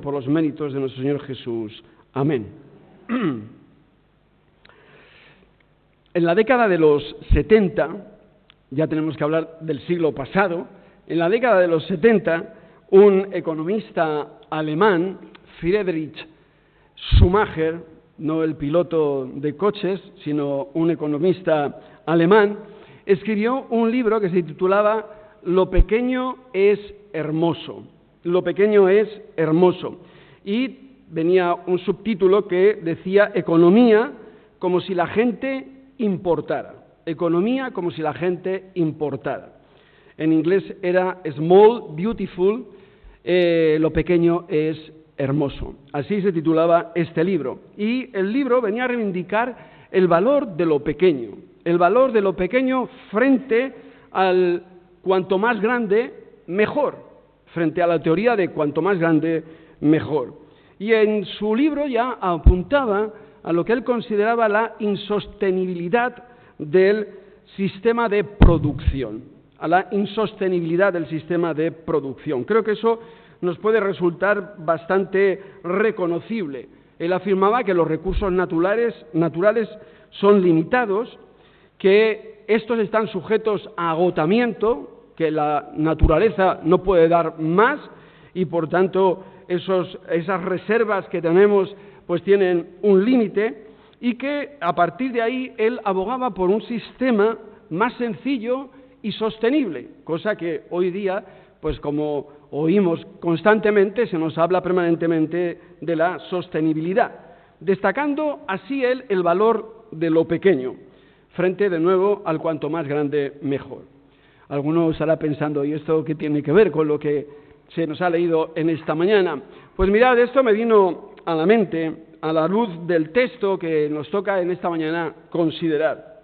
por los méritos de nuestro Señor Jesús. Amén. En la década de los 70, ya tenemos que hablar del siglo pasado, en la década de los 70, un economista alemán, Friedrich Schumacher, no el piloto de coches, sino un economista alemán, escribió un libro que se titulaba Lo pequeño es hermoso. Lo pequeño es hermoso. Y venía un subtítulo que decía Economía como si la gente importara. Economía como si la gente importara. En inglés era Small, Beautiful, lo pequeño es hermoso. Así se titulaba este libro. Y el libro venía a reivindicar el valor de lo pequeño. El valor de lo pequeño frente al cuanto más grande, mejor. Frente a la teoría de cuanto más grande, mejor. Y en su libro ya apuntaba a lo que él consideraba la insostenibilidad del sistema de producción. A la insostenibilidad del sistema de producción. Creo que eso nos puede resultar bastante reconocible. Él afirmaba que los recursos naturales son limitados, que estos están sujetos a agotamiento, que la naturaleza no puede dar más y por tanto esas reservas que tenemos pues tienen un límite y que a partir de ahí él abogaba por un sistema más sencillo y sostenible, cosa que hoy día, pues como oímos constantemente, se nos habla permanentemente de la sostenibilidad, destacando así él el valor de lo pequeño, frente de nuevo al cuanto más grande mejor. Alguno estará pensando, ¿y esto qué tiene que ver con lo que se nos ha leído en esta mañana? Pues mirad, esto me vino a la mente a la luz del texto que nos toca en esta mañana considerar.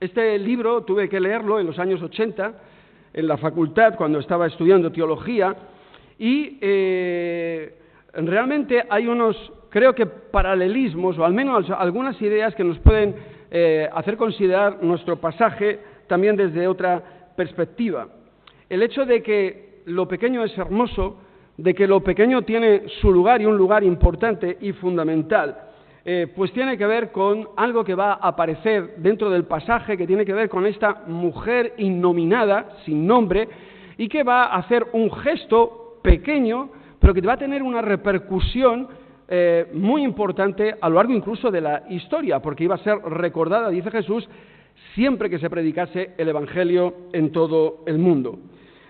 Este libro tuve que leerlo en los años 80, en la facultad, cuando estaba estudiando teología, y realmente hay unos, creo que paralelismos, o al menos algunas ideas que nos pueden hacer considerar nuestro pasaje también desde otra perspectiva. El hecho de que lo pequeño es hermoso, de que lo pequeño tiene su lugar y un lugar importante y fundamental, pues tiene que ver con algo que va a aparecer dentro del pasaje, que tiene que ver con esta mujer innominada, sin nombre, y que va a hacer un gesto pequeño, pero que va a tener una repercusión muy importante a lo largo incluso de la historia, porque iba a ser recordada, dice Jesús, siempre que se predicase el Evangelio en todo el mundo.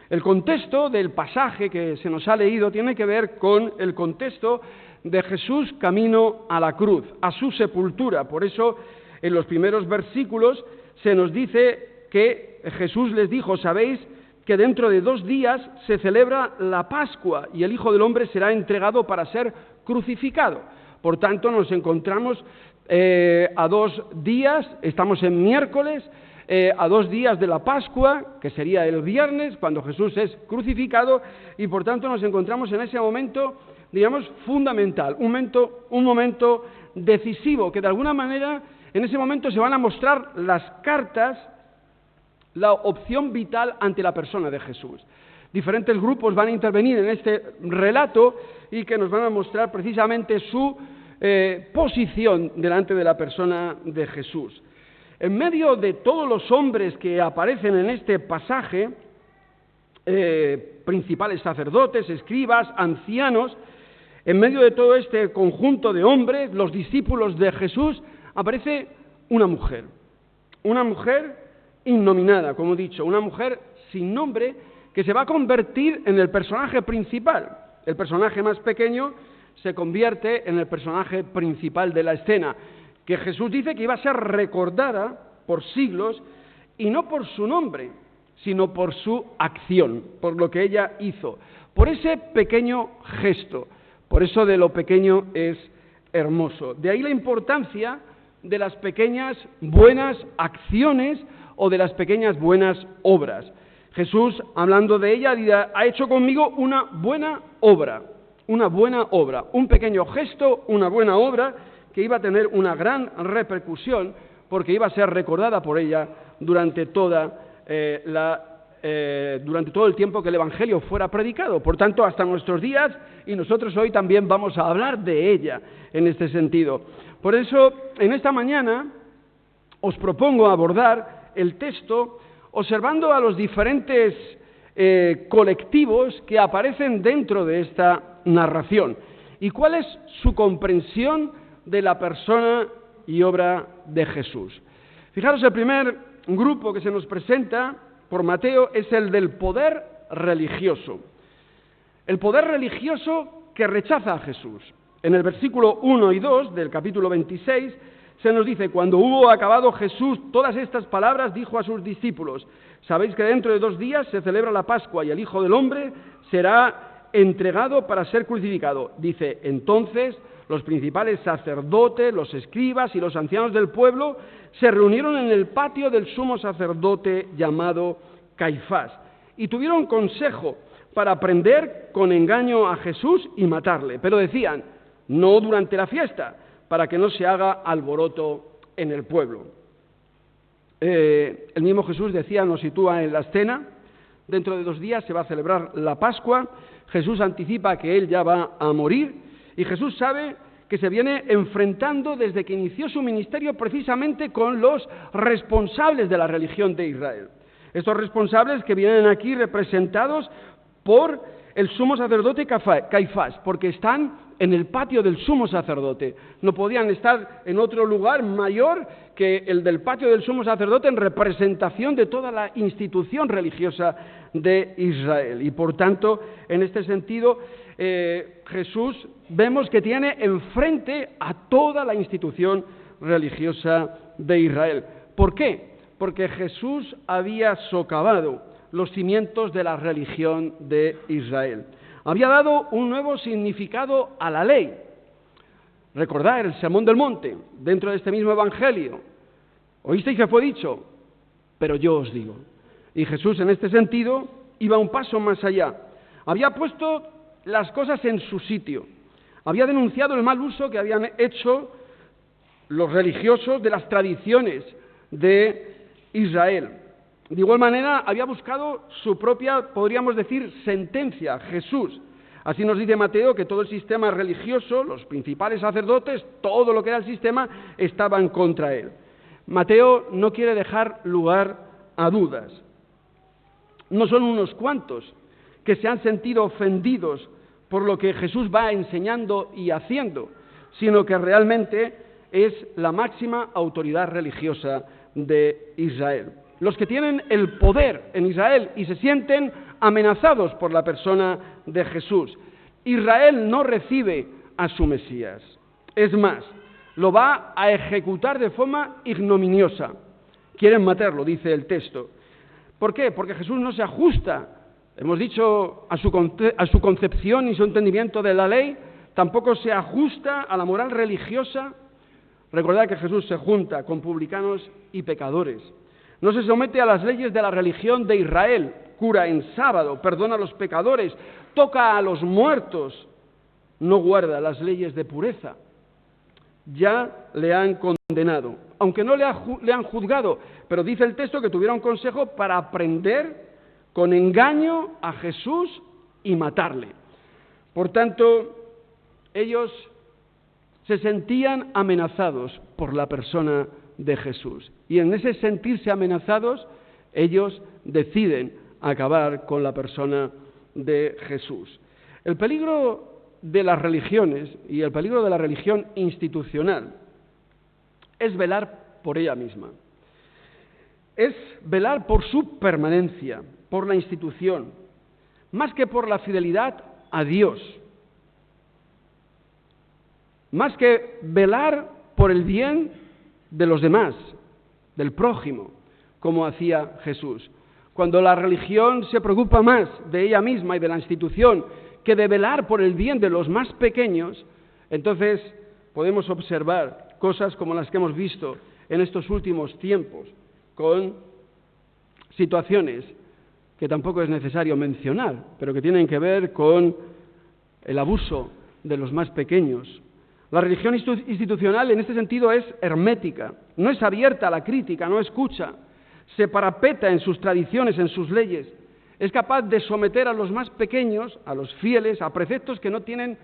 El contexto del pasaje que se nos ha leído tiene que ver con el contexto de Jesús camino a la cruz, a su sepultura. Por eso, en los primeros versículos se nos dice que Jesús les dijo, sabéis que dentro de 2 días se celebra la Pascua y el Hijo del Hombre será entregado para ser crucificado. Por tanto, nos encontramos a 2 días, estamos en miércoles, a 2 días de la Pascua, que sería el viernes, cuando Jesús es crucificado, y por tanto nos encontramos en ese momento, digamos, fundamental, un momento decisivo, que de alguna manera en ese momento se van a mostrar las cartas, la opción vital ante la persona de Jesús. Diferentes grupos van a intervenir en este relato y que nos van a mostrar precisamente su posición delante de la persona de Jesús. En medio de todos los hombres que aparecen en este pasaje, principales sacerdotes, escribas, ancianos, en medio de todo este conjunto de hombres, los discípulos de Jesús, aparece una mujer innominada, como he dicho, una mujer sin nombre que se va a convertir en el personaje principal. El personaje más pequeño se convierte en el personaje principal de la escena, que Jesús dice que iba a ser recordada por siglos, y no por su nombre, sino por su acción, por lo que ella hizo, por ese pequeño gesto. Por eso de lo pequeño es hermoso. De ahí la importancia de las pequeñas buenas acciones o de las pequeñas buenas obras. Jesús, hablando de ella, ha hecho conmigo una buena obra, un pequeño gesto, una buena obra que iba a tener una gran repercusión porque iba a ser recordada por ella durante toda la durante todo el tiempo que el Evangelio fuera predicado. Por tanto, hasta nuestros días, y nosotros hoy también vamos a hablar de ella en este sentido. Por eso, en esta mañana, os propongo abordar el texto observando a los diferentes colectivos que aparecen dentro de esta narración y cuál es su comprensión de la persona y obra de Jesús. Fijaros, el primer grupo que se nos presenta por Mateo es el del poder religioso. El poder religioso que rechaza a Jesús. En el versículo 1 y 2 del capítulo 26 se nos dice: cuando hubo acabado Jesús todas estas palabras, dijo a sus discípulos: sabéis que dentro de 2 días se celebra la Pascua y el Hijo del Hombre será entregado para ser crucificado. Dice: entonces los principales sacerdotes, los escribas y los ancianos del pueblo se reunieron en el patio del sumo sacerdote llamado Caifás y tuvieron consejo para prender con engaño a Jesús y matarle. Pero decían: no durante la fiesta, para que no se haga alboroto en el pueblo. El mismo Jesús decía, nos sitúa en la escena: dentro de 2 días se va a celebrar la Pascua. Jesús anticipa que él ya va a morir, y Jesús sabe que se viene enfrentando desde que inició su ministerio precisamente con los responsables de la religión de Israel. Estos responsables que vienen aquí representados por el sumo sacerdote Caifás, porque están en el patio del sumo sacerdote. No podían estar en otro lugar mayor que el del patio del sumo sacerdote en representación de toda la institución religiosa de Israel. Y por tanto, en este sentido, Jesús vemos que tiene enfrente a toda la institución religiosa de Israel. ¿Por qué? Porque Jesús había socavado los cimientos de la religión de Israel. Había dado un nuevo significado a la ley. Recordad el Sermón del Monte, dentro de este mismo Evangelio. Oísteis que fue dicho, pero yo os digo. Y Jesús, en este sentido, iba un paso más allá. Había puesto las cosas en su sitio. Había denunciado el mal uso que habían hecho los religiosos de las tradiciones de Israel. De igual manera, había buscado su propia, podríamos decir, sentencia, Jesús. Así nos dice Mateo que todo el sistema religioso, los principales sacerdotes, todo lo que era el sistema, estaban contra él. Mateo no quiere dejar lugar a dudas. No son unos cuantos que se han sentido ofendidos por lo que Jesús va enseñando y haciendo, sino que realmente es la máxima autoridad religiosa de Israel. Los que tienen el poder en Israel y se sienten amenazados por la persona de Jesús. Israel no recibe a su Mesías. Es más, lo va a ejecutar de forma ignominiosa. Quieren matarlo, dice el texto. ¿Por qué? Porque Jesús no se ajusta, hemos dicho, a su concepción y su entendimiento de la ley, tampoco se ajusta a la moral religiosa. Recordad que Jesús se junta con publicanos y pecadores. No se somete a las leyes de la religión de Israel, cura en sábado, perdona a los pecadores, toca a los muertos, no guarda las leyes de pureza. Ya le han condenado, aunque no le han juzgado, pero dice el texto que tuvieron consejo para prender con engaño a Jesús y matarle. Por tanto, ellos se sentían amenazados por la persona de Jesús. Y en ese sentirse amenazados, ellos deciden acabar con la persona de Jesús. El peligro de las religiones y el peligro de la religión institucional es velar por ella misma. Es velar por su permanencia, por la institución, más que por la fidelidad a Dios. Más que velar por el bien de los demás, del prójimo, como hacía Jesús. Cuando la religión se preocupa más de ella misma y de la institución que de velar por el bien de los más pequeños, entonces podemos observar cosas como las que hemos visto en estos últimos tiempos, con situaciones que tampoco es necesario mencionar, pero que tienen que ver con el abuso de los más pequeños. La religión institucional en este sentido es hermética, no es abierta a la crítica, no escucha, se parapeta en sus tradiciones, en sus leyes. Es capaz de someter a los más pequeños, a los fieles, a preceptos que no tienen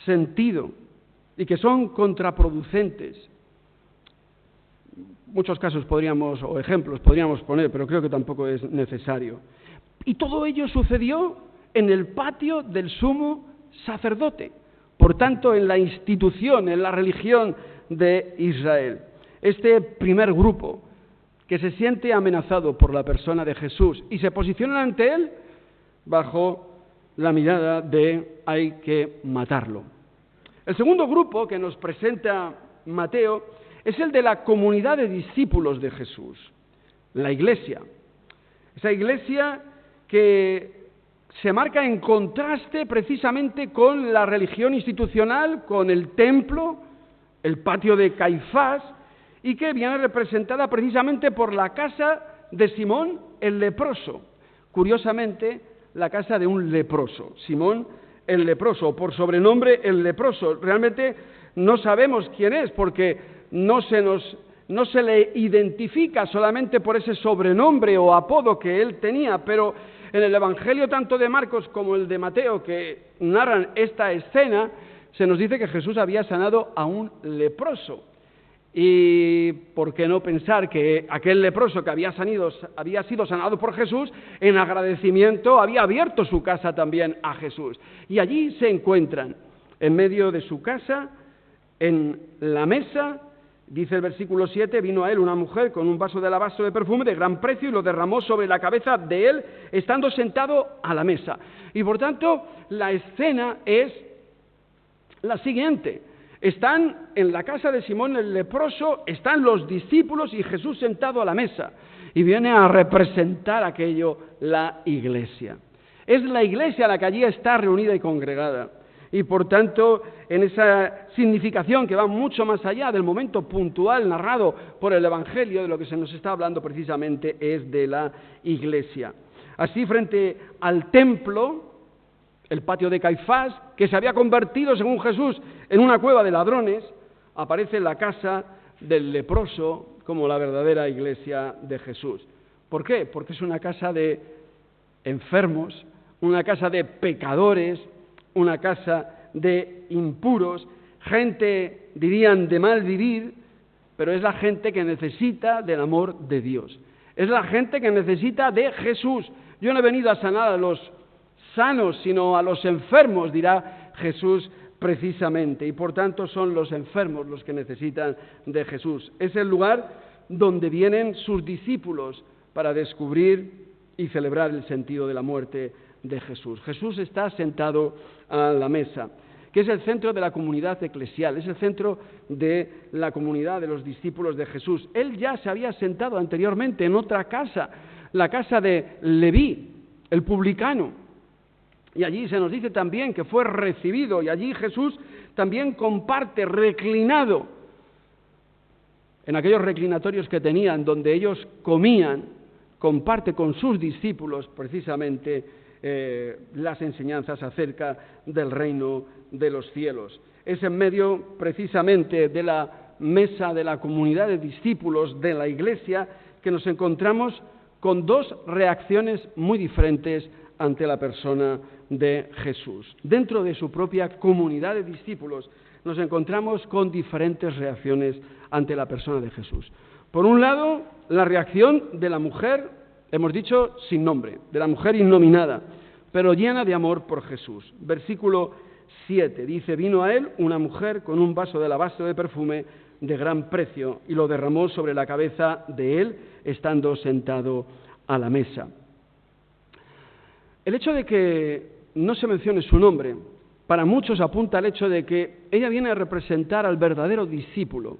sentido y que son contraproducentes. Muchos casos o ejemplos podríamos poner, pero creo que tampoco es necesario. Y todo ello sucedió en el patio del sumo sacerdote, por tanto, en la institución, en la religión de Israel. Este primer grupo que se siente amenazado por la persona de Jesús y se posiciona ante él bajo la mirada de hay que matarlo. El segundo grupo que nos presenta Mateo es el de la comunidad de discípulos de Jesús, la iglesia. Esa iglesia que se marca en contraste precisamente con la religión institucional, con el templo, el patio de Caifás, y que viene representada precisamente por la casa de Simón el leproso. Curiosamente, la casa de un leproso, Simón el leproso, o por sobrenombre el leproso. Realmente no sabemos quién es, porque no se le identifica solamente por ese sobrenombre o apodo que él tenía, pero en el Evangelio tanto de Marcos como el de Mateo, que narran esta escena, se nos dice que Jesús había sanado a un leproso. Y por qué no pensar que aquel leproso que había sido sanado por Jesús, en agradecimiento había abierto su casa también a Jesús. Y allí se encuentran, en medio de su casa, en la mesa. Dice el versículo 7, vino a él una mujer con un vaso de alabastro de perfume de gran precio y lo derramó sobre la cabeza de él, estando sentado a la mesa. Y por tanto, la escena es la siguiente. Están en la casa de Simón el leproso, están los discípulos y Jesús sentado a la mesa. Y viene a representar aquello la iglesia. Es la iglesia la que allí está reunida y congregada. Y por tanto, en esa significación que va mucho más allá del momento puntual narrado por el Evangelio, de lo que se nos está hablando precisamente es de la iglesia. Así, frente al templo, el patio de Caifás, que se había convertido, según Jesús, en una cueva de ladrones, aparece la casa del leproso como la verdadera iglesia de Jesús. ¿Por qué? Porque es una casa de enfermos, una casa de pecadores, una casa de impuros, gente, dirían, de mal vivir, pero es la gente que necesita del amor de Dios. Es la gente que necesita de Jesús. Yo no he venido a sanar a los sanos, sino a los enfermos, dirá Jesús precisamente. Y por tanto son los enfermos los que necesitan de Jesús. Es el lugar donde vienen sus discípulos para descubrir y celebrar el sentido de la muerte de Jesús. Jesús está sentado a la mesa, que es el centro de la comunidad eclesial, es el centro de la comunidad de los discípulos de Jesús. Él ya se había sentado anteriormente en otra casa, la casa de Leví, el publicano, y allí se nos dice también que fue recibido, y allí Jesús también comparte reclinado en aquellos reclinatorios que tenían, donde ellos comían, comparte con sus discípulos precisamente las enseñanzas acerca del reino de los cielos. Es en medio precisamente de la mesa de la comunidad de discípulos de la Iglesia que nos encontramos con dos reacciones muy diferentes ante la persona de Jesús. Dentro de su propia comunidad de discípulos nos encontramos con diferentes reacciones ante la persona de Jesús. Por un lado, la reacción de la mujer, hemos dicho sin nombre, de la mujer innominada, pero llena de amor por Jesús. Versículo 7 dice, vino a él una mujer con un vaso de alabastro de perfume de gran precio y lo derramó sobre la cabeza de él, estando sentado a la mesa. El hecho de que no se mencione su nombre, para muchos apunta al hecho de que ella viene a representar al verdadero discípulo,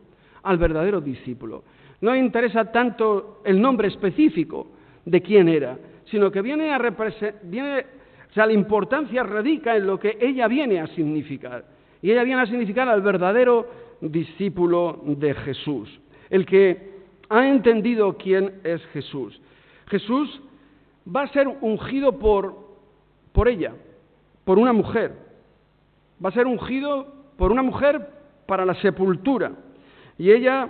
No interesa tanto el nombre específico de quién era, sino que la importancia radica en lo que ella viene a significar. Y ella viene a significar al verdadero discípulo de Jesús, el que ha entendido quién es Jesús. Jesús va a ser ungido por ella, por una mujer. Va a ser ungido por una mujer para la sepultura. Y ella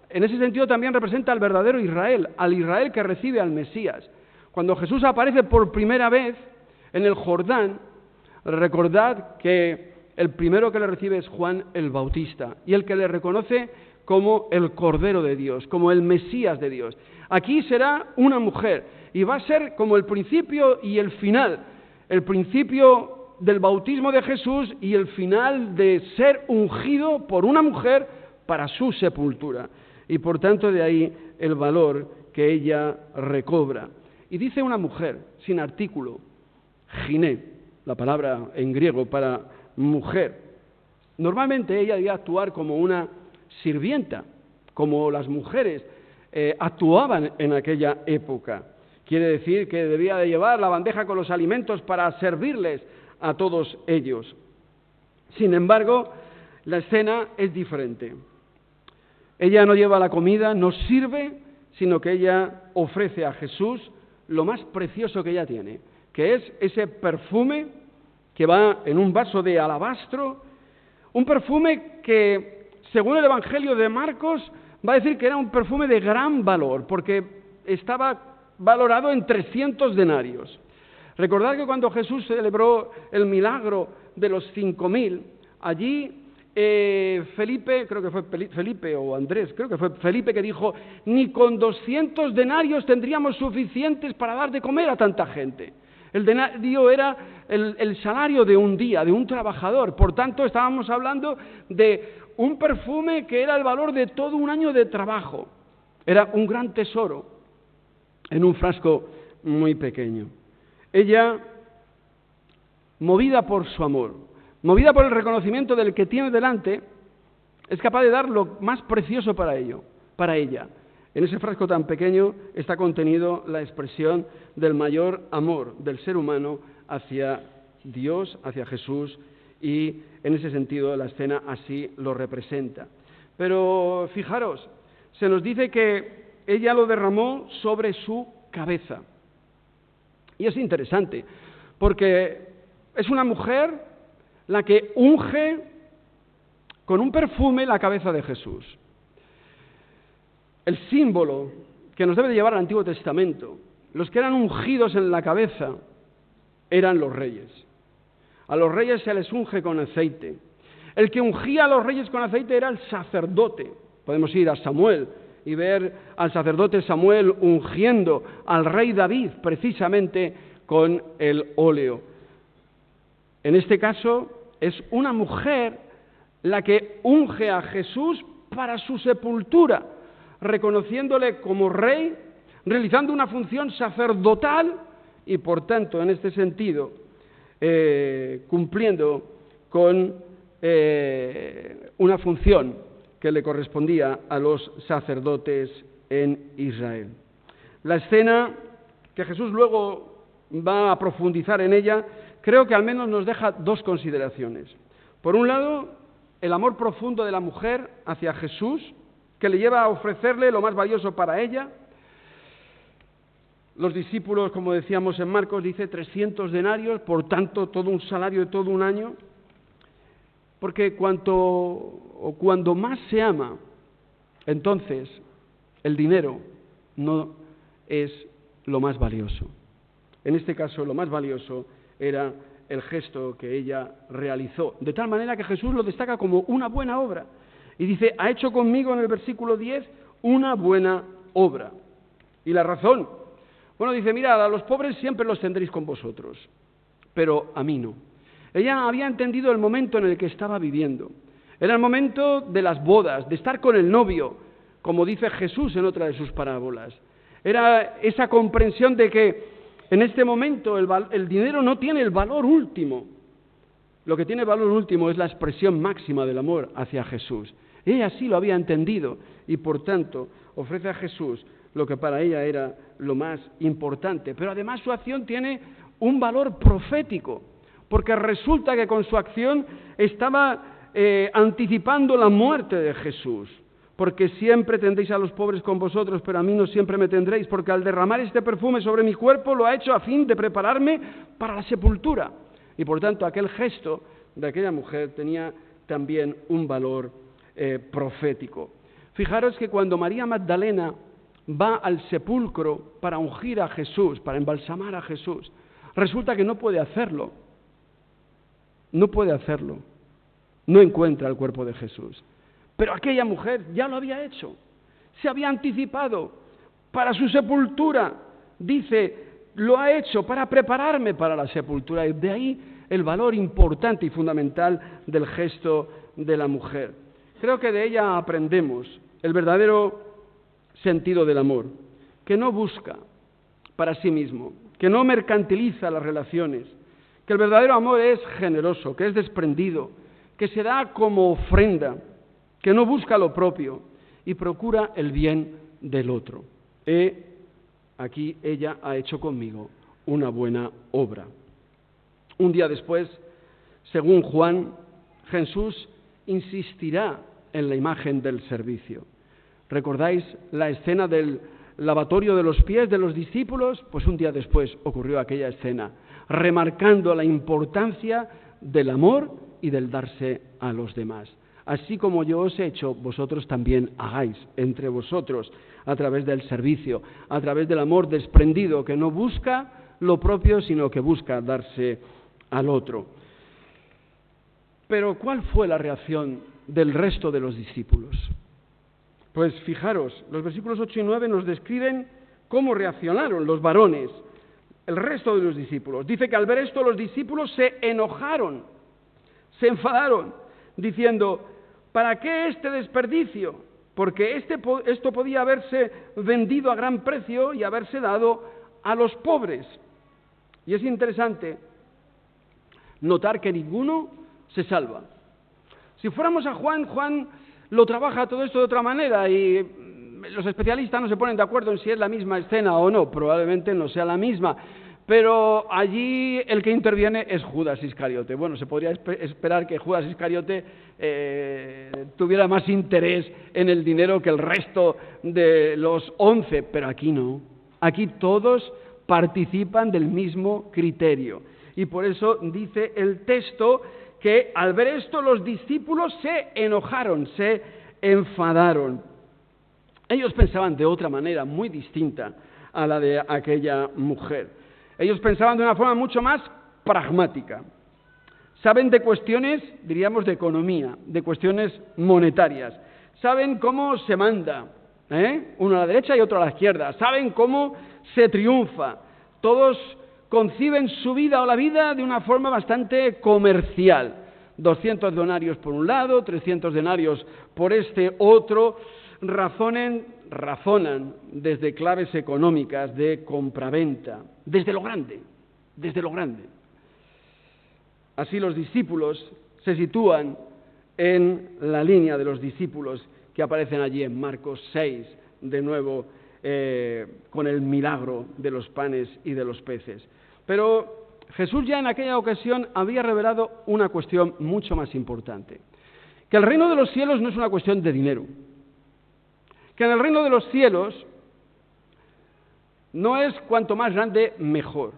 en ese sentido también representa al verdadero Israel, al Israel que recibe al Mesías. Cuando Jesús aparece por primera vez en el Jordán, recordad que el primero que le recibe es Juan el Bautista, y el que le reconoce como el Cordero de Dios, como el Mesías de Dios. Aquí será una mujer, y va a ser como el principio y el final, el principio del bautismo de Jesús y el final de ser ungido por una mujer para su sepultura. Y por tanto de ahí el valor que ella recobra. Y dice una mujer, sin artículo, giné, la palabra en griego para mujer. Normalmente ella debía actuar como una sirvienta, como las mujeres actuaban en aquella época. Quiere decir que debía de llevar la bandeja con los alimentos para servirles a todos ellos. Sin embargo, la escena es diferente. Ella no lleva la comida, no sirve, sino que ella ofrece a Jesús lo más precioso que ella tiene, que es ese perfume que va en un vaso de alabastro, un perfume que, según el Evangelio de Marcos, va a decir que era un perfume de gran valor, porque estaba valorado en 300 denarios. Recordad que cuando Jesús celebró el milagro de los 5.000, allí Felipe, creo que fue Felipe o Andrés, creo que fue Felipe que dijo, ni con 200 denarios tendríamos suficientes para dar de comer a tanta gente. El denario era el salario de un día, de un trabajador. Por tanto, estábamos hablando de un perfume que era el valor de todo un año de trabajo. Era un gran tesoro en un frasco muy pequeño. Ella, movida por su amor, movida por el reconocimiento del que tiene delante, es capaz de dar lo más precioso para ella. En ese frasco tan pequeño está contenido la expresión del mayor amor del ser humano hacia Dios, hacia Jesús, y en ese sentido la escena así lo representa. Pero fijaros, se nos dice que ella lo derramó sobre su cabeza. Y es interesante, porque es una mujer la que unge con un perfume la cabeza de Jesús. El símbolo que nos debe de llevar al Antiguo Testamento, los que eran ungidos en la cabeza eran los reyes. A los reyes se les unge con aceite. El que ungía a los reyes con aceite era el sacerdote. Podemos ir a Samuel y ver al sacerdote Samuel ungiendo al rey David precisamente con el óleo. En este caso es una mujer la que unge a Jesús para su sepultura, reconociéndole como rey, realizando una función sacerdotal y, por tanto, en este sentido, cumpliendo con una función que le correspondía a los sacerdotes en Israel. La escena, que Jesús luego va a profundizar en ella, creo que al menos nos deja dos consideraciones. Por un lado, el amor profundo de la mujer hacia Jesús, que le lleva a ofrecerle lo más valioso para ella. Los discípulos, como decíamos en Marcos, dice 300 denarios, por tanto, todo un salario de todo un año. Porque cuando más se ama, entonces el dinero no es lo más valioso. En este caso, lo más valioso era el gesto que ella realizó, de tal manera que Jesús lo destaca como una buena obra. Y dice, ha hecho conmigo en el versículo 10 una buena obra. ¿Y la razón? Bueno, dice, mirad, a los pobres siempre los tendréis con vosotros, pero a mí no. Ella había entendido el momento en el que estaba viviendo. Era el momento de las bodas, de estar con el novio, como dice Jesús en otra de sus parábolas. Era esa comprensión de que en este momento el dinero no tiene el valor último. Lo que tiene valor último es la expresión máxima del amor hacia Jesús. Ella sí lo había entendido y, por tanto, ofrece a Jesús lo que para ella era lo más importante. Pero además su acción tiene un valor profético, porque resulta que con su acción estaba anticipando la muerte de Jesús. Porque siempre tendréis a los pobres con vosotros, pero a mí no siempre me tendréis, porque al derramar este perfume sobre mi cuerpo lo ha hecho a fin de prepararme para la sepultura. Y por tanto aquel gesto de aquella mujer tenía también un valor profético. Fijaros que cuando María Magdalena va al sepulcro para ungir a Jesús, para embalsamar a Jesús, resulta que no puede hacerlo. No puede hacerlo. No encuentra el cuerpo de Jesús. Pero aquella mujer ya lo había hecho. Se había anticipado para su sepultura. Dice, lo ha hecho para prepararme para la sepultura. Y de ahí el valor importante y fundamental del gesto de la mujer. Creo que de ella aprendemos el verdadero sentido del amor, que no busca para sí mismo, que no mercantiliza las relaciones, que el verdadero amor es generoso, que es desprendido, que se da como ofrenda, que no busca lo propio y procura el bien del otro. Aquí ella ha hecho conmigo una buena obra. Un día después, según Juan, Jesús insistirá en la imagen del servicio. ¿Recordáis la escena del lavatorio de los pies de los discípulos? Pues un día después ocurrió aquella escena, remarcando la importancia del amor y del darse a los demás. Así como yo os he hecho, vosotros también hagáis entre vosotros, a través del servicio, a través del amor desprendido, que no busca lo propio, sino que busca darse al otro. Pero ¿cuál fue la reacción del resto de los discípulos? Pues fijaros, los versículos 8 y 9 nos describen cómo reaccionaron los varones, el resto de los discípulos. Dice que al ver esto los discípulos se enojaron, se enfadaron, diciendo, ¿para qué este desperdicio? Porque esto podía haberse vendido a gran precio y haberse dado a los pobres. Y es interesante notar que ninguno se salva. Si fuéramos a Juan, Juan lo trabaja todo esto de otra manera y los especialistas no se ponen de acuerdo en si es la misma escena o no, probablemente no sea la misma, pero allí el que interviene es Judas Iscariote. Bueno, se podría esperar que Judas Iscariote tuviera más interés en el dinero que el resto de los 11, pero aquí no. Aquí todos participan del mismo criterio. Y por eso dice el texto que al ver esto los discípulos se enojaron, se enfadaron. Ellos pensaban de otra manera, muy distinta a la de aquella mujer. Ellos pensaban de una forma mucho más pragmática. Saben de cuestiones, diríamos, de economía, de cuestiones monetarias. Saben cómo se manda, uno a la derecha y otro a la izquierda. Saben cómo se triunfa. Todos conciben su vida o la vida de una forma bastante comercial. 200 denarios por un lado, 300 denarios por este otro. Razonan desde claves económicas de compraventa, desde lo grande. Así los discípulos se sitúan en la línea de los discípulos que aparecen allí en Marcos 6, de nuevo con el milagro de los panes y de los peces. Pero Jesús ya en aquella ocasión había revelado una cuestión mucho más importante, que el reino de los cielos no es una cuestión de dinero, que en el reino de los cielos no es cuanto más grande mejor,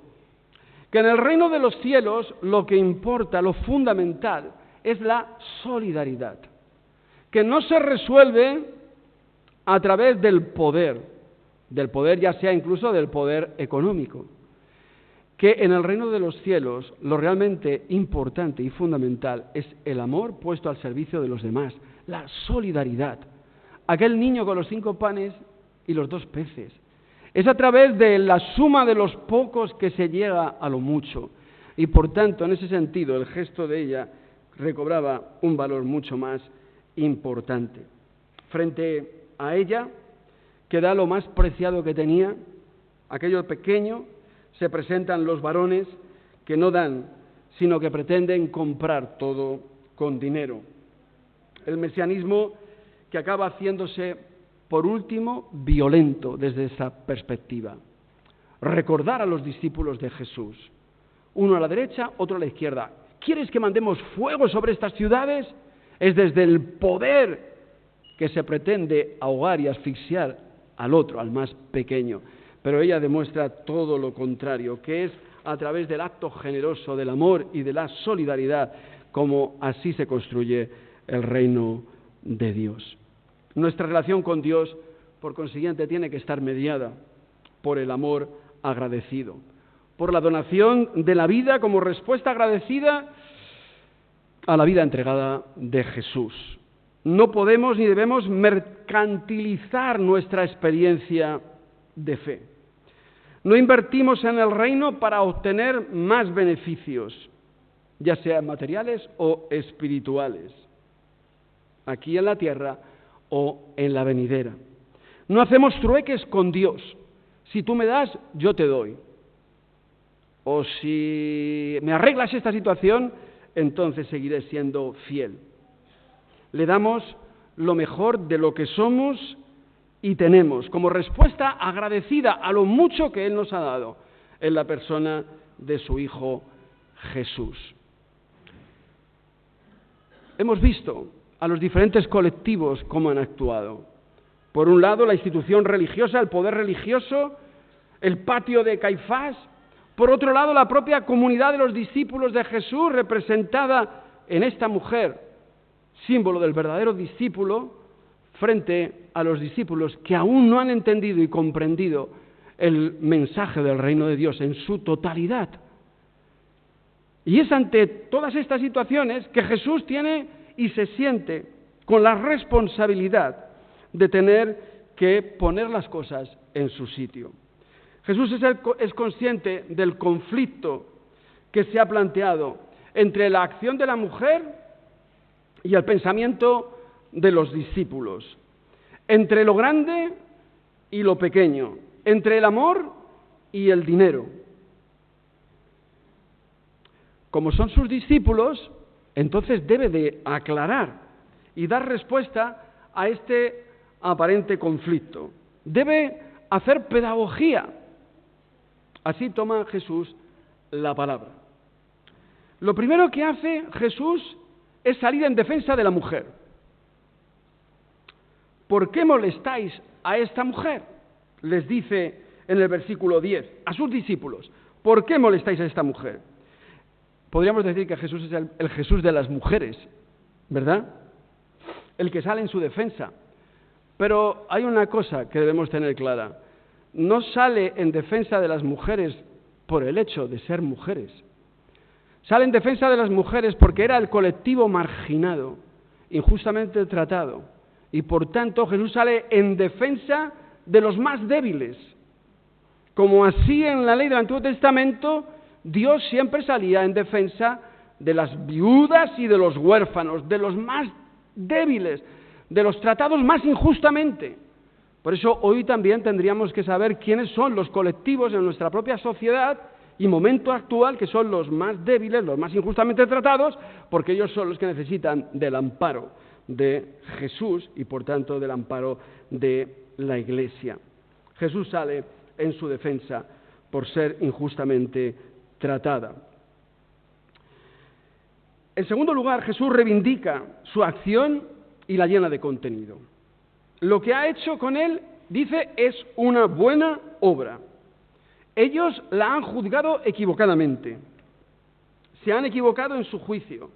que en el reino de los cielos lo que importa, lo fundamental, es la solidaridad, que no se resuelve a través del poder ya sea incluso del poder económico, que en el reino de los cielos lo realmente importante y fundamental es el amor puesto al servicio de los demás, la solidaridad. Aquel niño con los 5 panes y los 2 peces. Es a través de la suma de los pocos que se llega a lo mucho. Y por tanto, en ese sentido, el gesto de ella recobraba un valor mucho más importante. Frente a ella, que da lo más preciado que tenía, aquello pequeño, se presentan los varones que no dan, sino que pretenden comprar todo con dinero. El mesianismo que acaba haciéndose, por último, violento desde esa perspectiva. Recordar a los discípulos de Jesús, uno a la derecha, otro a la izquierda. ¿Quieres que mandemos fuego sobre estas ciudades? Es desde el poder que se pretende ahogar y asfixiar al otro, al más pequeño. Pero ella demuestra todo lo contrario, que es a través del acto generoso, del amor y de la solidaridad, como así se construye el reino de Dios. Nuestra relación con Dios, por consiguiente, tiene que estar mediada por el amor agradecido, por la donación de la vida como respuesta agradecida a la vida entregada de Jesús. No podemos ni debemos mercantilizar nuestra experiencia de fe. No invertimos en el reino para obtener más beneficios, ya sean materiales o espirituales, aquí en la tierra o en la venidera. No hacemos trueques con Dios. Si tú me das, yo te doy. O si me arreglas esta situación, entonces seguiré siendo fiel. Le damos lo mejor de lo que somos y tenemos, como respuesta agradecida a lo mucho que Él nos ha dado en la persona de su Hijo Jesús. Hemos visto a los diferentes colectivos cómo han actuado. Por un lado, la institución religiosa, el poder religioso, el patio de Caifás. Por otro lado, la propia comunidad de los discípulos de Jesús, representada en esta mujer, símbolo del verdadero discípulo, frente a los discípulos que aún no han entendido y comprendido el mensaje del reino de Dios en su totalidad. Y es ante todas estas situaciones que Jesús tiene y se siente con la responsabilidad de tener que poner las cosas en su sitio. Jesús es consciente del conflicto que se ha planteado entre la acción de la mujer y el pensamiento de los discípulos, entre lo grande y lo pequeño, entre el amor y el dinero. Como son sus discípulos, entonces debe de aclarar y dar respuesta a este aparente conflicto. Debe hacer pedagogía. Así toma Jesús la palabra. Lo primero que hace Jesús es salir en defensa de la mujer. ¿Por qué molestáis a esta mujer? Les dice en el versículo 10 a sus discípulos. ¿Por qué molestáis a esta mujer? Podríamos decir que Jesús es el Jesús de las mujeres, ¿verdad? El que sale en su defensa. Pero hay una cosa que debemos tener clara. No sale en defensa de las mujeres por el hecho de ser mujeres. Sale en defensa de las mujeres porque era el colectivo marginado, injustamente tratado. Y por tanto Jesús sale en defensa de los más débiles. Como así en la ley del Antiguo Testamento, Dios siempre salía en defensa de las viudas y de los huérfanos, de los más débiles, de los tratados más injustamente. Por eso hoy también tendríamos que saber quiénes son los colectivos en nuestra propia sociedad y momento actual que son los más débiles, los más injustamente tratados, porque ellos son los que necesitan del amparo de Jesús y por tanto del amparo de la Iglesia. Jesús sale en su defensa por ser injustamente tratada. En segundo lugar, Jesús reivindica su acción y la llena de contenido. Lo que ha hecho con él, dice, es una buena obra. Ellos la han juzgado equivocadamente. Se han equivocado en su juicio.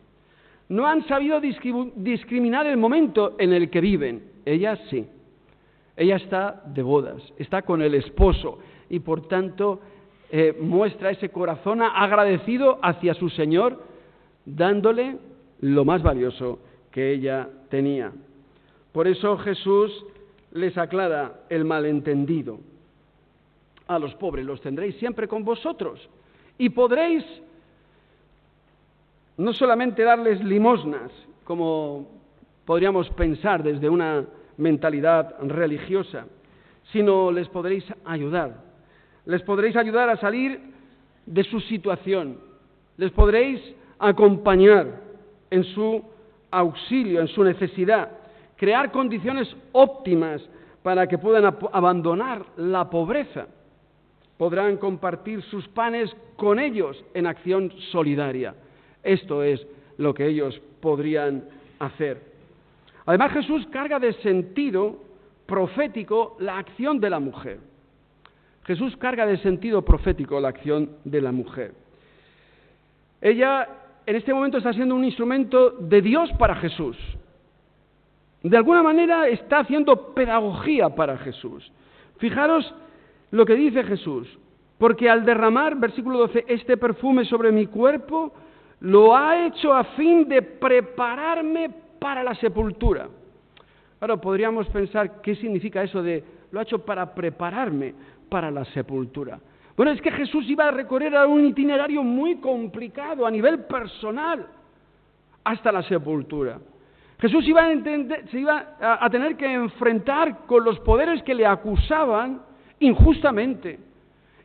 No han sabido discriminar el momento en el que viven. Ella sí. Ella está de bodas, está con el esposo y por tanto muestra ese corazón agradecido hacia su Señor, dándole lo más valioso que ella tenía. Por eso Jesús les aclara el malentendido. A los pobres los tendréis siempre con vosotros y podréis no solamente darles limosnas, como podríamos pensar desde una mentalidad religiosa, sino les podréis ayudar. Les podréis ayudar a salir de su situación. Les podréis acompañar en su auxilio, en su necesidad. Crear condiciones óptimas para que puedan abandonar la pobreza. Podrán compartir sus panes con ellos en acción solidaria. Esto es lo que ellos podrían hacer. Además, Jesús carga de sentido profético la acción de la mujer. Jesús carga de sentido profético la acción de la mujer. Ella en este momento está siendo un instrumento de Dios para Jesús. De alguna manera está haciendo pedagogía para Jesús. Fijaros lo que dice Jesús. Porque al derramar, versículo 12, este perfume sobre mi cuerpo, lo ha hecho a fin de prepararme para la sepultura. Ahora podríamos pensar, ¿qué significa eso de lo ha hecho para prepararme para la sepultura? Bueno, es que Jesús iba a recorrer un itinerario muy complicado a nivel personal hasta la sepultura. Jesús se iba a tener que enfrentar con los poderes que le acusaban injustamente.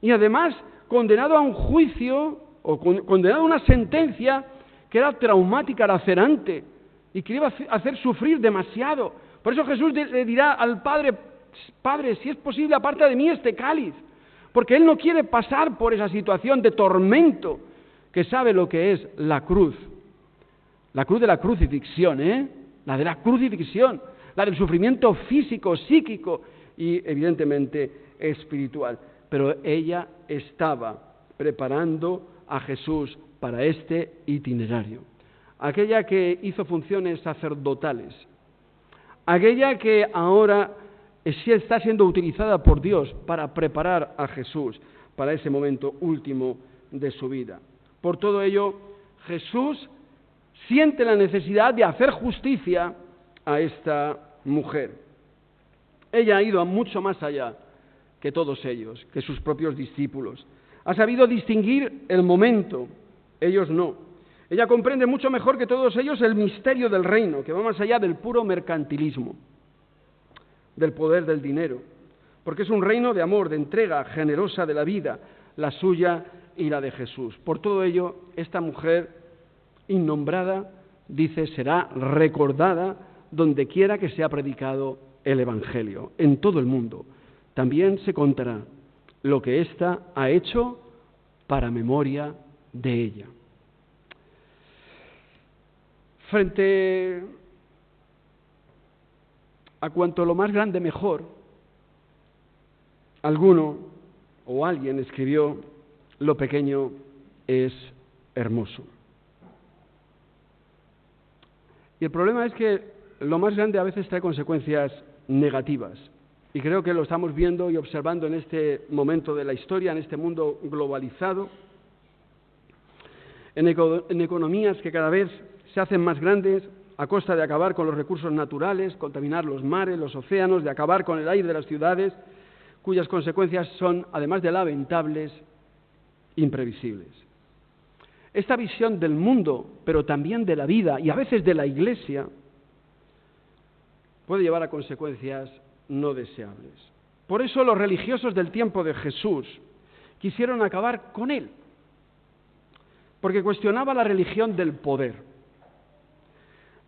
Y además condenado a un juicio o condenado a una sentencia que era traumática, lacerante y que iba a hacer sufrir demasiado. Por eso Jesús le dirá al Padre: Padre, si es posible, aparta de mí este cáliz, porque Él no quiere pasar por esa situación de tormento, que sabe lo que es la cruz de la crucifixión, la de la crucifixión, la del sufrimiento físico, psíquico y evidentemente espiritual. Pero ella estaba preparando a Jesús para este itinerario. Aquella que hizo funciones sacerdotales, aquella que ahora está siendo utilizada por Dios para preparar a Jesús para ese momento último de su vida. Por todo ello, Jesús siente la necesidad de hacer justicia a esta mujer. Ella ha ido mucho más allá que todos ellos, que sus propios discípulos. Ha sabido distinguir el momento, ellos no. Ella comprende mucho mejor que todos ellos el misterio del reino, que va más allá del puro mercantilismo, del poder del dinero, porque es un reino de amor, de entrega generosa de la vida, la suya y la de Jesús. Por todo ello, esta mujer innombrada, dice, será recordada donde quiera que sea predicado el Evangelio, en todo el mundo. También se contará lo que ésta ha hecho para memoria de ella. Frente a cuanto lo más grande mejor, alguno o alguien escribió: lo pequeño es hermoso. Y el problema es que lo más grande a veces trae consecuencias negativas. Y creo que lo estamos viendo y observando en este momento de la historia, en este mundo globalizado, en economías que cada vez se hacen más grandes a costa de acabar con los recursos naturales, contaminar los mares, los océanos, de acabar con el aire de las ciudades, cuyas consecuencias son, además de lamentables, imprevisibles. Esta visión del mundo, pero también de la vida y a veces de la Iglesia, puede llevar a consecuencias no deseables. Por eso los religiosos del tiempo de Jesús quisieron acabar con él, porque cuestionaba la religión del poder,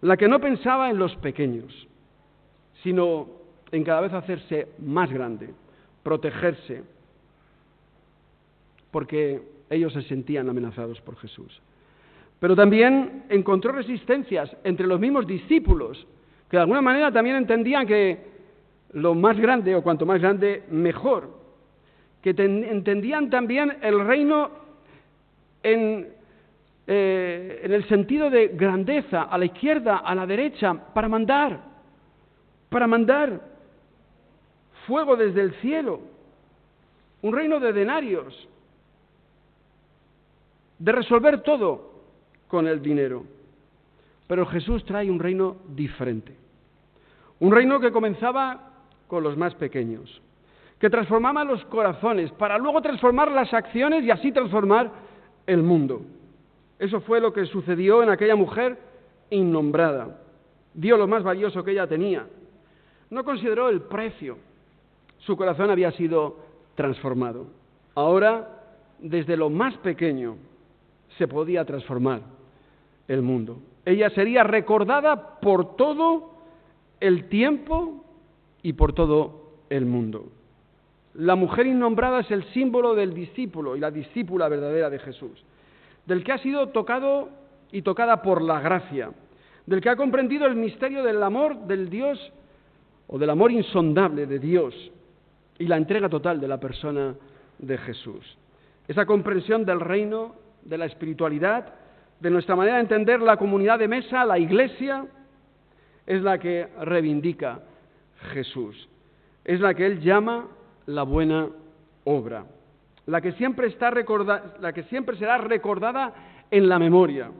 la que no pensaba en los pequeños, sino en cada vez hacerse más grande, protegerse, porque ellos se sentían amenazados por Jesús. Pero también encontró resistencias entre los mismos discípulos, que de alguna manera también entendían que lo más grande, o cuanto más grande, mejor, que entendían también el reino en el sentido de grandeza, a la izquierda, a la derecha, para mandar fuego desde el cielo, un reino de denarios, de resolver todo con el dinero. Pero Jesús trae un reino diferente, un reino que comenzaba con los más pequeños, que transformaba los corazones para luego transformar las acciones y así transformar el mundo. Eso fue lo que sucedió en aquella mujer innombrada. Dio lo más valioso que ella tenía. No consideró el precio. Su corazón había sido transformado. Ahora, desde lo más pequeño, se podía transformar el mundo. Ella sería recordada por todo el tiempo y por todo el mundo. La mujer innombrada es el símbolo del discípulo y la discípula verdadera de Jesús, del que ha sido tocado y tocada por la gracia, del que ha comprendido el misterio del amor del Dios o del amor insondable de Dios y la entrega total de la persona de Jesús. Esa comprensión del reino, de la espiritualidad, de nuestra manera de entender la comunidad de mesa, la Iglesia, es la que reivindica Jesús. Es la que Él llama la buena obra, la que siempre será recordada en la memoria,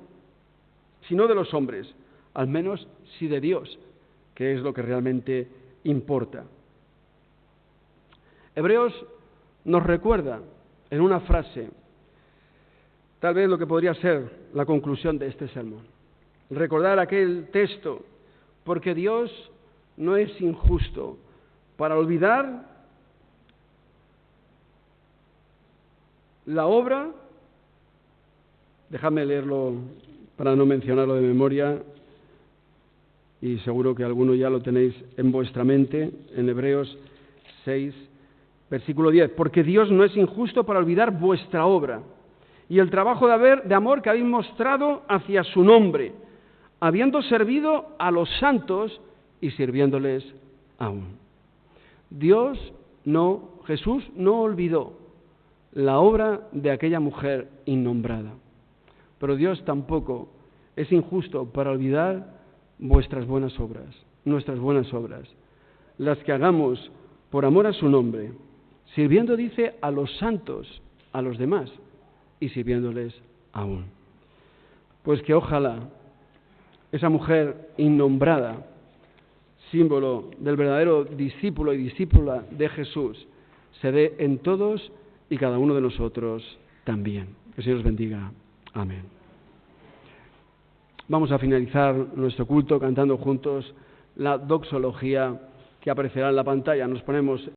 si no de los hombres, al menos sí de Dios, que es lo que realmente importa. Hebreos nos recuerda en una frase, tal vez lo que podría ser la conclusión de este sermón. Recordar aquel texto, porque Dios no es injusto para olvidar la obra, dejadme leerlo para no mencionarlo de memoria, y seguro que alguno ya lo tenéis en vuestra mente, en Hebreos 6, versículo 10, porque Dios no es injusto para olvidar vuestra obra y el trabajo de amor que habéis mostrado hacia su nombre, habiendo servido a los santos y sirviéndoles aún. Jesús no olvidó la obra de aquella mujer innombrada, pero Dios tampoco es injusto para olvidar vuestras buenas obras, nuestras buenas obras, las que hagamos por amor a su nombre, sirviendo, dice, a los santos, a los demás, y sirviéndoles aún. Pues que ojalá esa mujer innombrada, símbolo del verdadero discípulo y discípula de Jesús, se dé en todos y cada uno de nosotros también. Que el Señor os bendiga. Amén. Vamos a finalizar nuestro culto cantando juntos la doxología que aparecerá en la pantalla. Nos ponemos